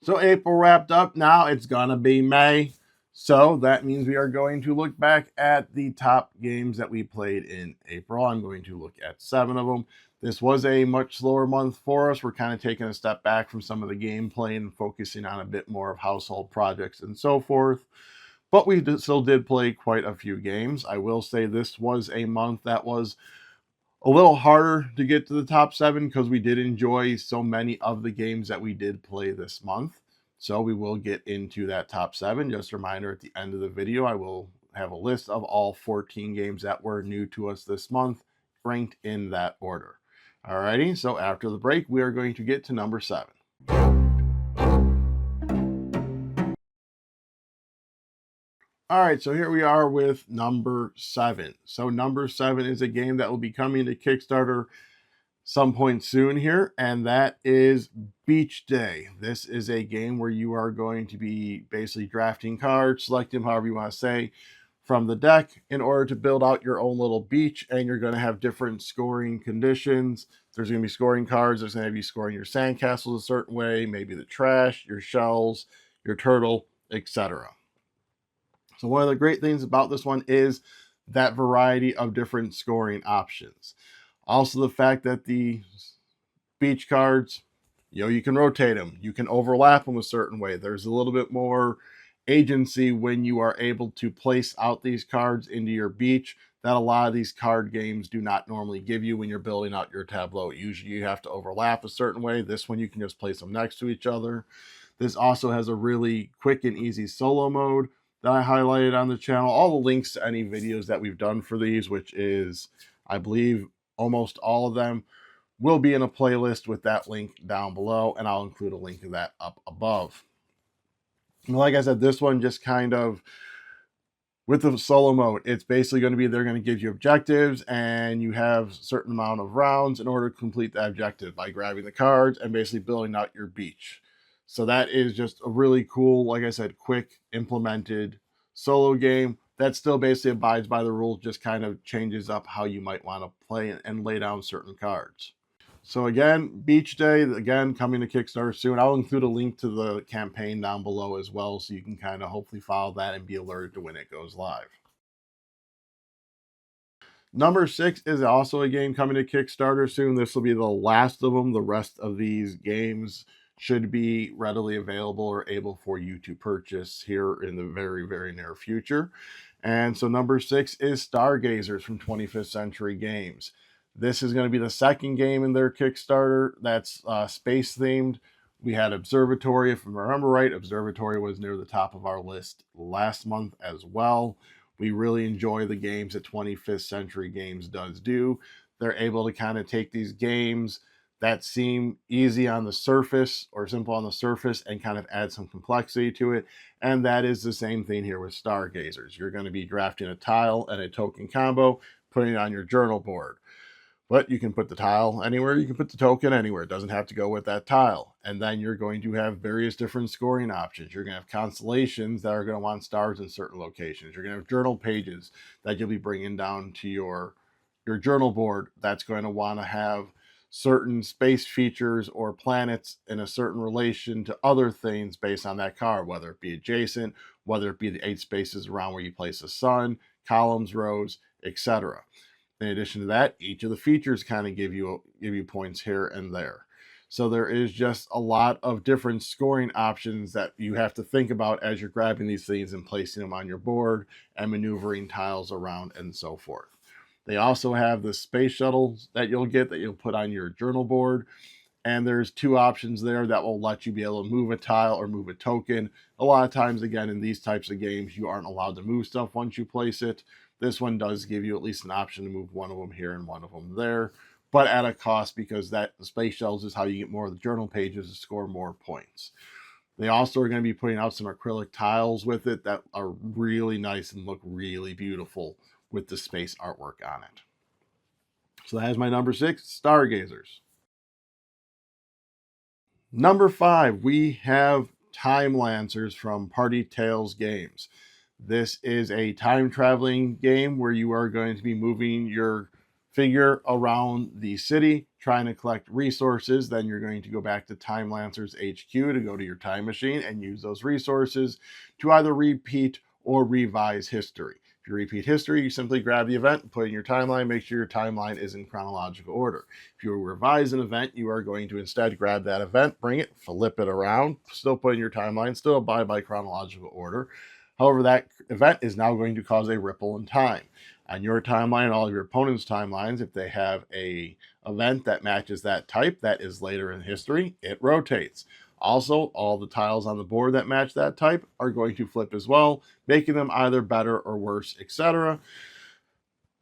So April wrapped up. Now it's going to be May. So that means we are going to look back at the top games that we played in April. I'm going to look at 7 of them. This was a much slower month for us. We're kind of taking a step back from some of the gameplay and focusing on a bit more of household projects and so forth. But we still did play quite a few games. I will say this was a month that was a little harder to get to the top 7 because we did enjoy so many of the games that we did play this month. So we will get into that top 7. Just a reminder, at the end of the video, I will have a list of all 14 games that were new to us this month, ranked in that order. Alrighty, so after the break, we are going to get to number 7. All right, so here we are with number 7. So number 7 is a game that will be coming to Kickstarter some point soon here, and that is Beach Day. This is a game where you are going to be basically drafting cards, selecting them however you want to say, from the deck in order to build out your own little beach, and you're going to have different scoring conditions. There's going to be scoring cards. There's going to be scoring your sandcastles a certain way, maybe the trash, your shells, your turtle, etc. So one of the great things about this one is that variety of different scoring options. Also the fact that the beach cards, you can rotate them. You can overlap them a certain way. There's a little bit more agency when you are able to place out these cards into your beach that a lot of these card games do not normally give you when you're building out your tableau. Usually you have to overlap a certain way. This one you can just place them next to each other. This also has a really quick and easy solo mode that I highlighted on the channel. All the links to any videos that we've done for these, which is, I believe, almost all of them, will be in a playlist with that link down below, and I'll include a link to that up above. And like I said, this one just kind of, with the solo mode, it's basically going to be, they're going to give you objectives, and you have a certain amount of rounds in order to complete that objective by grabbing the cards and basically building out your beach. So that is just a really cool, like I said, quick implemented solo game that still basically abides by the rules, just kind of changes up how you might want to play and lay down certain cards. So again, Beach Day, again, coming to Kickstarter soon. I'll include a link to the campaign down below as well, so you can kind of hopefully follow that and be alerted to when it goes live. Number 6 is also a game coming to Kickstarter soon. This will be the last of them. The rest of these games should be readily available or able for you to purchase here in the very, very near future. And so number 6 is Stargazers from 25th Century Games. This is going to be the second game in their Kickstarter that's space themed. We had Observatory. If I remember right, Observatory was near the top of our list last month as well. We really enjoy the games that 25th Century Games does do. They're able to kind of take these games that seem easy on the surface or simple on the surface and kind of add some complexity to it. And that is the same thing here with Stargazers. You're going to be drafting a tile and a token combo, putting it on your journal board. But you can put the tile anywhere, you can put the token anywhere. It doesn't have to go with that tile. And then you're going to have various different scoring options. You're going to have constellations that are going to want stars in certain locations. You're going to have journal pages that you'll be bringing down to your journal board that's going to want to have certain space features or planets in a certain relation to other things based on that card, whether it be adjacent, whether it be the 8 spaces around where you place the sun, columns, rows, etc. In addition to that, each of the features kind of give you points here and there. So there is just a lot of different scoring options that you have to think about as you're grabbing these things and placing them on your board and maneuvering tiles around and so forth. They also have the space shuttles that you'll get that you'll put on your journal board. And there's 2 options there that will let you be able to move a tile or move a token. A lot of times, again, in these types of games, you aren't allowed to move stuff once you place it. This one does give you at least an option to move one of them here and one of them there, but at a cost, because the space shells is how you get more of the journal pages to score more points. They also are going to be putting out some acrylic tiles with it that are really nice and look really beautiful with the space artwork on it. So that is my number 6, Stargazers. Number 5, we have Time Lancers from Party Tales Games. This is a time traveling game where you are going to be moving your figure around the city, trying to collect resources. Then you're going to go back to Time Lancers HQ to go to your time machine and use those resources to either repeat or revise history. If you repeat history, you simply grab the event and put it in your timeline, make sure your timeline is in chronological order. If you revise an event, you are going to instead grab that event, bring it, flip it around, still put in your timeline, still abide by chronological order. However, that event is now going to cause a ripple in time. On your timeline and all of your opponent's timelines, if they have a event that matches that type that is later in history, it rotates. Also, all the tiles on the board that match that type are going to flip as well, making them either better or worse, etc.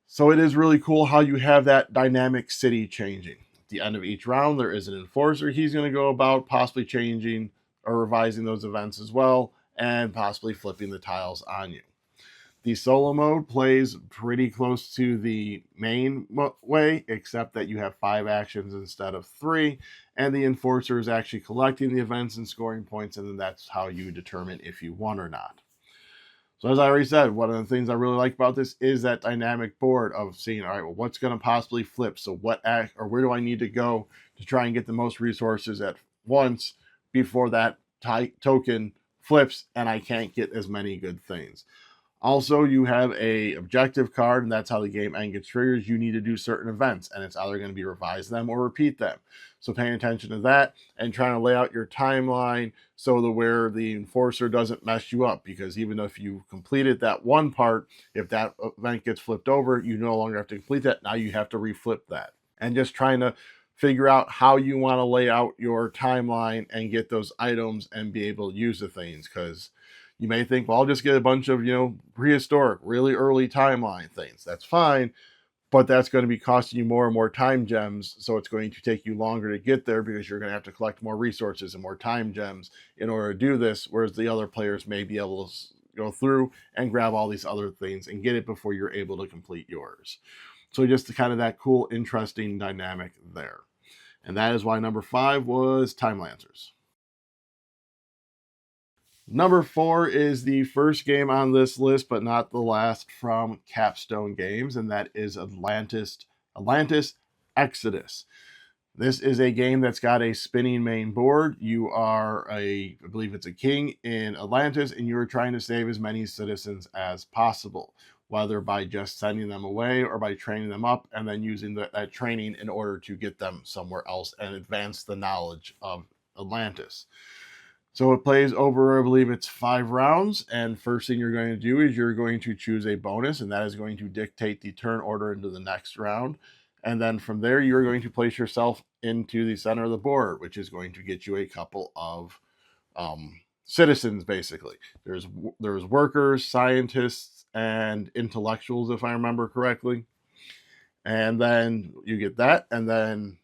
So it is really cool how you have that dynamic city changing. At the end of each round, there is an enforcer. He's going to go about possibly changing or revising those events as well, and possibly flipping the tiles on you. The solo mode plays pretty close to the main way, except that you have 5 actions instead of 3, and the enforcer is actually collecting the events and scoring points, and then that's how you determine if you won or not. So as I already said, one of the things I really like about this is that dynamic board of seeing, all right, well, what's going to possibly flip? So what act, or where do I need to go to try and get the most resources at once before that token flips and I can't get as many good things. Also, you have a objective card, and that's how the game end gets triggered. You need to do certain events, and it's either going to be revise them or repeat them. So paying attention to that and trying to lay out your timeline so that where the enforcer doesn't mess you up, because even if you completed that one part, if that event gets flipped over, you no longer have to complete that. Now you have to reflip that. And just trying to figure out how you want to lay out your timeline and get those items and be able to use the things, because you may think, well, I'll just get a bunch of, prehistoric, really early timeline things. That's fine, but that's going to be costing you more and more time gems, so it's going to take you longer to get there because you're going to have to collect more resources and more time gems in order to do this, whereas the other players may be able to go through and grab all these other things and get it before you're able to complete yours. So just kind of that cool, interesting dynamic there. And that is why number 5 was Time Lancers. Number 4 is the first game on this list, but not the last, from Capstone Games, and that is Atlantis Exodus. This is a game that's got a spinning main board. You are I believe it's a king in Atlantis, and you're trying to save as many citizens as possible, whether by just sending them away or by training them up and then using that training in order to get them somewhere else and advance the knowledge of Atlantis. So it plays over, I believe it's 5 rounds, and first thing you're going to do is you're going to choose a bonus, and that is going to dictate the turn order into the next round. And then from there, you're going to place yourself into the center of the board, which is going to get you a couple of citizens, basically. There's workers, scientists, and intellectuals, if I remember correctly. And then you get that, and then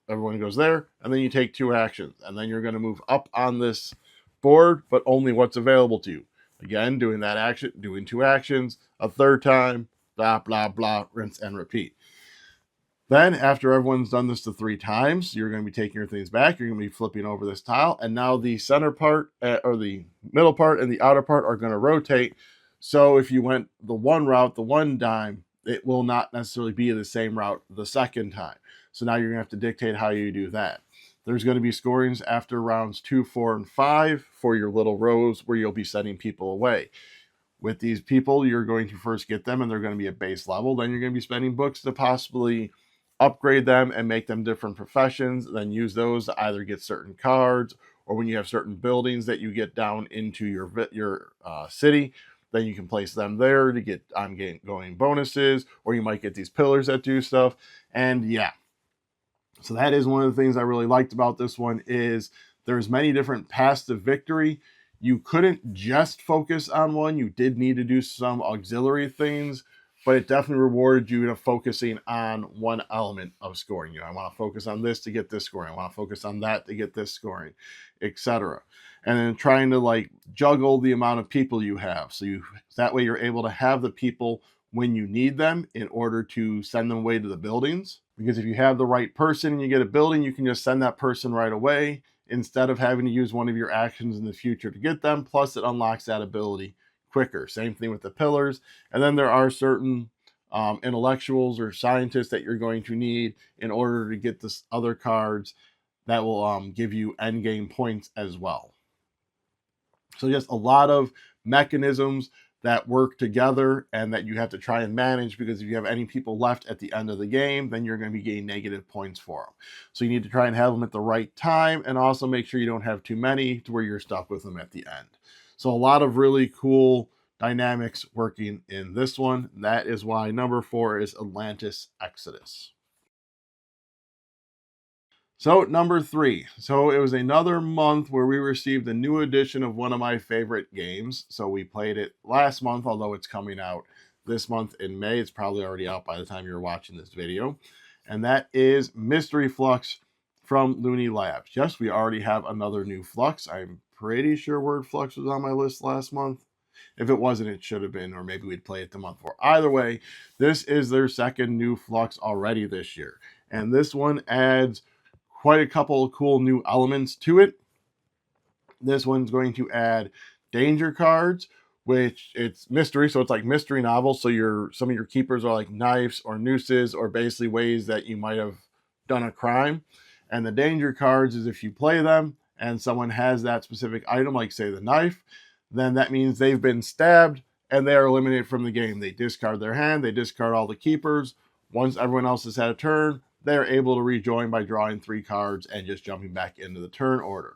everyone goes there, and then you take 2 actions, and then you're going to move up on this board, but only what's available to you. Again, doing that action, doing 2 actions, a third time, blah, blah, blah, rinse and repeat. Then, after everyone's done this to 3 times, you're going to be taking your things back. You're going to be flipping over this tile, and now the center part, or the middle part and the outer part are going to rotate. So if you went the one route, the one time, it will not necessarily be the same route the second time. So now you're going to have to dictate how you do that. There's going to be scorings after rounds 2, 4, and 5 for your little rows where you'll be sending people away. With these people, you're going to first get them, and they're going to be at base level. Then you're going to be spending books to possibly upgrade them and make them different professions, then use those to either get certain cards, or when you have certain buildings that you get down into your city, then you can place them there to get ongoing bonuses, or you might get these pillars that do stuff. And yeah, so that is one of the things I really liked about this one, is there's many different paths to victory. You couldn't just focus on one. You did need to do some auxiliary things, but it definitely rewarded you to focusing on one element of scoring. I want to focus on this to get this scoring. I want to focus on that to get this scoring, etc. And then trying to juggle the amount of people you have. So that way you're able to have the people when you need them in order to send them away to the buildings. Because if you have the right person and you get a building, you can just send that person right away instead of having to use one of your actions in the future to get them. Plus, it unlocks that ability quicker. Same thing with the pillars. And then there are certain intellectuals or scientists that you're going to need in order to get this other cards that will give you end game points as well. So just a lot of mechanisms that work together and that you have to try and manage, because if you have any people left at the end of the game, then you're going to be getting negative points for them. So you need to try and have them at the right time, and also make sure you don't have too many to where you're stuck with them at the end. So a lot of really cool dynamics working in this one. That is why number 4 is Atlantis Exodus. So number 3. So it was another month where we received a new edition of one of my favorite games. So we played it last month, although it's coming out this month in May. It's probably already out by the time you're watching this video. And that is Mystery Flux from Looney Labs. Yes, we already have another new Flux. I'm pretty sure Word Flux was on my list last month. If it wasn't, it should have been, or maybe we'd play it the month before. Either way, this is their second new Flux already this year. And this one adds quite a couple of cool new elements to it. This one's going to add danger cards, which it's mystery, so it's like mystery novels. So some of your keepers are like knives or nooses, or basically ways that you might have done a crime. And the danger cards is if you play them and someone has that specific item, like say the knife, then that means they've been stabbed and they are eliminated from the game. They discard their hand, they discard all the keepers. Once everyone else has had a turn, they're able to rejoin by drawing 3 cards and just jumping back into the turn order.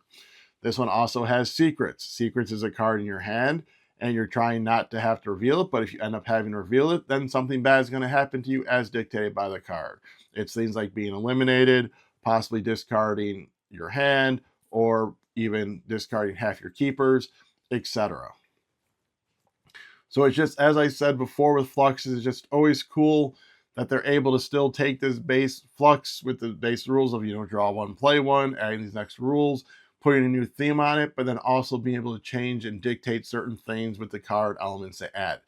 This one also has Secrets. Secrets is a card in your hand, and you're trying not to have to reveal it, but if you end up having to reveal it, then something bad is going to happen to you as dictated by the card. It's things like being eliminated, possibly discarding your hand, or even discarding half your keepers, etc. So it's just, as I said before with Flux, it's just always cool that they're able to still take this base Flux with the base rules of, draw 1, play 1, adding these next rules, putting a new theme on it, but then also being able to change and dictate certain things with the card elements they add.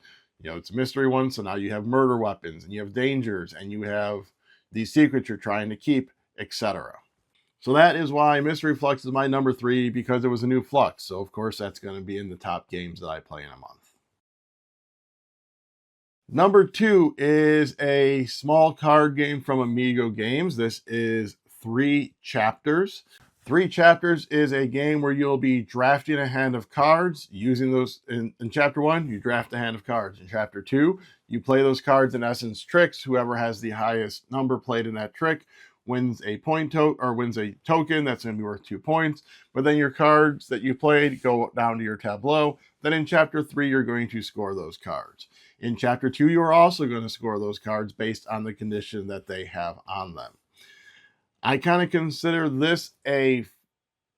It's a mystery one, so now you have murder weapons, and you have dangers, and you have these secrets you're trying to keep, etc. So that is why Mystery Flux is my number 3, because it was a new Flux. So of course that's going to be in the top games that I play in a month. Number 2 is a small card game from Amigo Games. This is 3 Chapters. 3 Chapters is a game where you'll be drafting a hand of cards, using those in Chapter 1, you draft a hand of cards. In Chapter 2, you play those cards, in essence, tricks. Whoever has the highest number played in that trick wins a wins a token that's going to be worth 2 points. But then your cards that you played go down to your tableau. Then in Chapter 3, you're going to score those cards. In Chapter 2, you're also going to score those cards based on the condition that they have on them. I kind of consider this a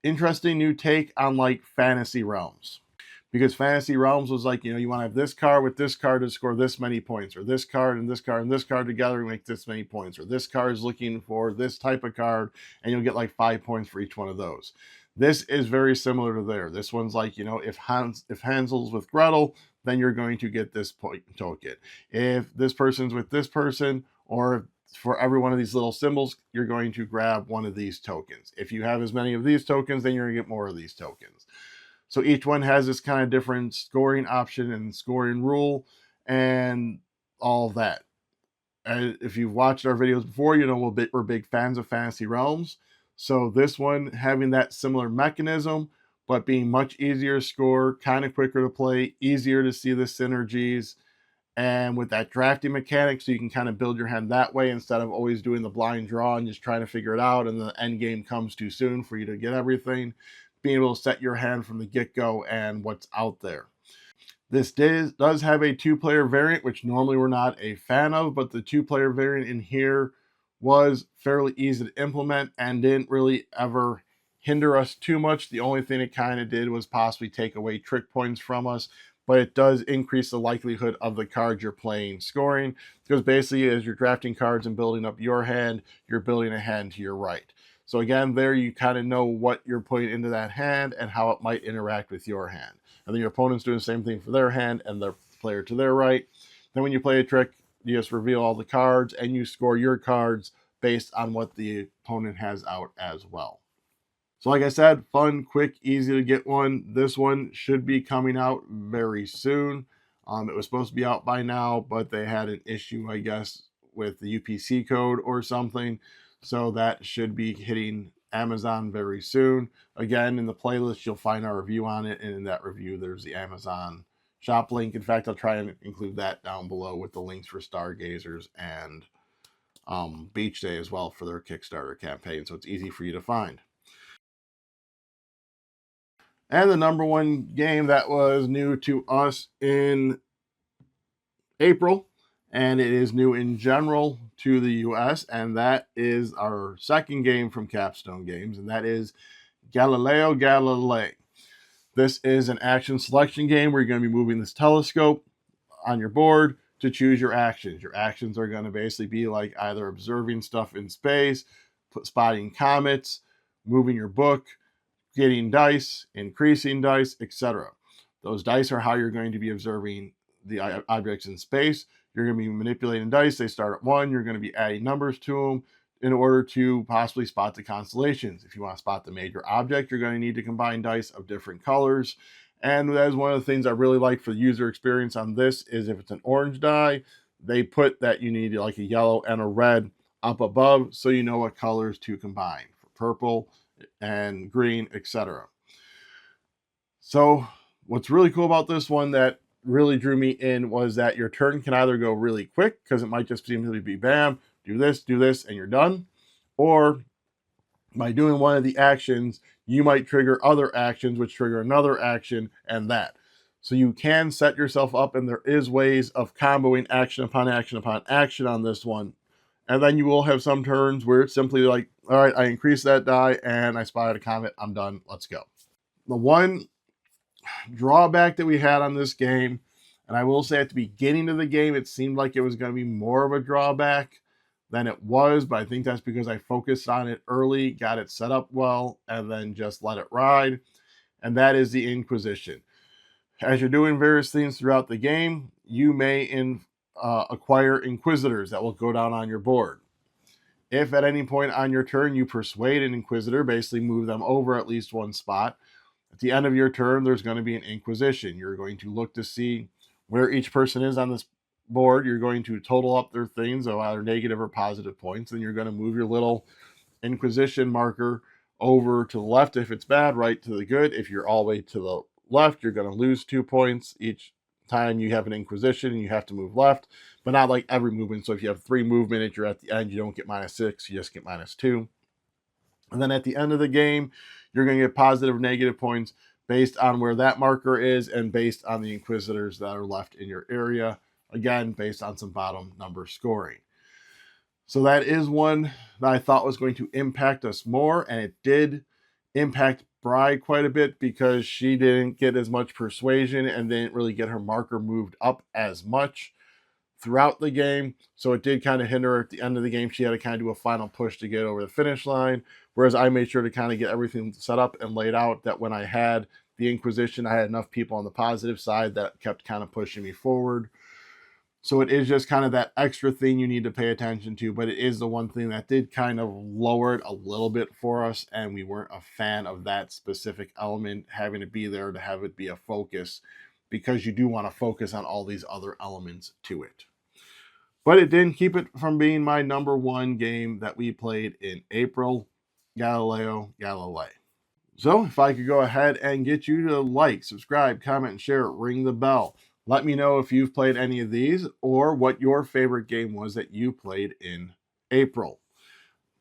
interesting new take on like Fantasy Realms, because Fantasy Realms was like, you want to have this card with this card to score this many points, or this card and this card and this card together to make this many points, or this card is looking for this type of card and you'll get like 5 points for each one of those. This is very similar to there. This one's like, if Hansel's with Gretel, then you're going to get this point token. If this person's with this person, or for every one of these little symbols, you're going to grab one of these tokens. If you have as many of these tokens, then you're going to get more of these tokens. So each one has this kind of different scoring option and scoring rule and all of that. If you've watched our videos before, we're big fans of Fantasy Realms. So this one having that similar mechanism, but being much easier to score, kind of quicker to play, easier to see the synergies, and with that drafting mechanic, so you can kind of build your hand that way instead of always doing the blind draw and just trying to figure it out, and the end game comes too soon for you to get everything. Being able to set your hand from the get-go and what's out there. This does have a 2-player variant, which normally we're not a fan of, but the 2-player variant in here was fairly easy to implement and didn't really ever hinder us too much. The only thing it kind of did was possibly take away trick points from us, but it does increase the likelihood of the cards you're playing scoring, because basically as you're drafting cards and building up your hand, you're building a hand to your right. So again, there you kind of know what you're putting into that hand and how it might interact with your hand. And then your opponent's doing the same thing for their hand and the player to their right. Then when you play a trick, you just reveal all the cards and you score your cards based on what the opponent has out as well. So like I said, fun, quick, easy to get one. This one should be coming out very soon. It was supposed to be out by now, but they had an issue, I guess, with the UPC code or something. So that should be hitting Amazon very soon. Again, in the playlist, you'll find our review on it. And in that review, there's the Amazon shop link. In fact, I'll try and include that down below with the links for Stargazers and Beach Day as well for their Kickstarter campaign. So it's easy for you to find. And the number one game that was new to us in April, and it is new in general to the US, and that is our second game from Capstone Games, and that is Galileo Galilei. This is an action selection game where you're going to be moving this telescope on your board to choose your actions. Your actions are going to basically be like either observing stuff in space, spotting comets, moving your book, getting dice, increasing dice, etc. Those dice are how you're going to be observing the objects in space. You're going to be manipulating dice. They start at 1. You're going to be adding numbers to them in order to possibly spot the constellations. If you want to spot the major object, you're going to need to combine dice of different colors. And that is one of the things I really like for the user experience on this is if it's an orange die, they put that you need like a yellow and a red up above so you know what colors to combine for purple and green, etc. So what's really cool about this one that really drew me in was that your turn can either go really quick because it might just simply be bam, do this, and you're done. Or by doing one of the actions, you might trigger other actions, which trigger another action and that. So you can set yourself up, and there is ways of comboing action upon action upon action on this one. And then you will have some turns where it's simply like, all right, I increased that die and I spotted a comet. I'm done. Let's go. The one drawback that we had on this game, and I will say at the beginning of the game, it seemed like it was going to be more of a drawback than it was, but I think that's because I focused on it early, got it set up well, and then just let it ride. And that is the Inquisition. As you're doing various things throughout the game, you may acquire Inquisitors that will go down on your board. If at any point on your turn you persuade an Inquisitor, basically move them over at least one spot, at the end of your turn, there's going to be an Inquisition. You're going to look to see where each person is on this board. You're going to total up their things of either negative or positive points, and you're going to move your little Inquisition marker over to the left if it's bad, right to the good. If you're all the way to the left, you're going to lose 2 points each time you have an Inquisition and you have to move left, but not like every movement. So if you have 3 movement and you're at the end, you don't get -6, you just get -2. And then at the end of the game, you're going to get positive or negative points based on where that marker is and based on the Inquisitors that are left in your area. Again, based on some bottom number scoring. So that is one that I thought was going to impact us more, and it did impact Bride quite a bit because she didn't get as much persuasion and didn't really get her marker moved up as much throughout the game. So it did kind of hinder her at the end of the game. She had to kind of do a final push to get over the finish line, whereas I made sure to kind of get everything set up and laid out that when I had the Inquisition, I had enough people on the positive side that kept kind of pushing me forward. So it is just kind of that extra thing you need to pay attention to, but it is the one thing that did kind of lower it a little bit for us, and we weren't a fan of that specific element having to be there to have it be a focus, because you do want to focus on all these other elements to it. But it didn't keep it from being my number one game that we played in April, Galileo Galilei. So if I could go ahead and get you to like, subscribe, comment, and share, ring the bell. Let me know if you've played any of these or what your favorite game was that you played in April.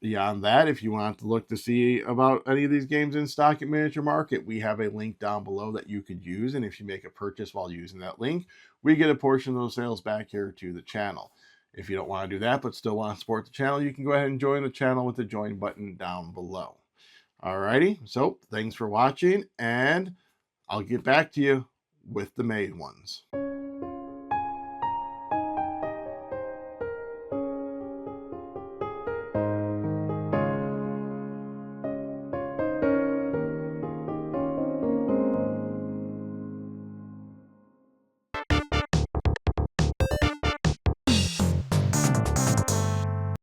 Beyond that, if you want to look to see about any of these games in Stock and Miniature Market, we have a link down below that you could use. And if you make a purchase while using that link, we get a portion of those sales back here to the channel. If you don't want to do that but still want to support the channel, you can go ahead and join the channel with the join button down below. Alrighty, so thanks for watching, and I'll get back to you with the made ones.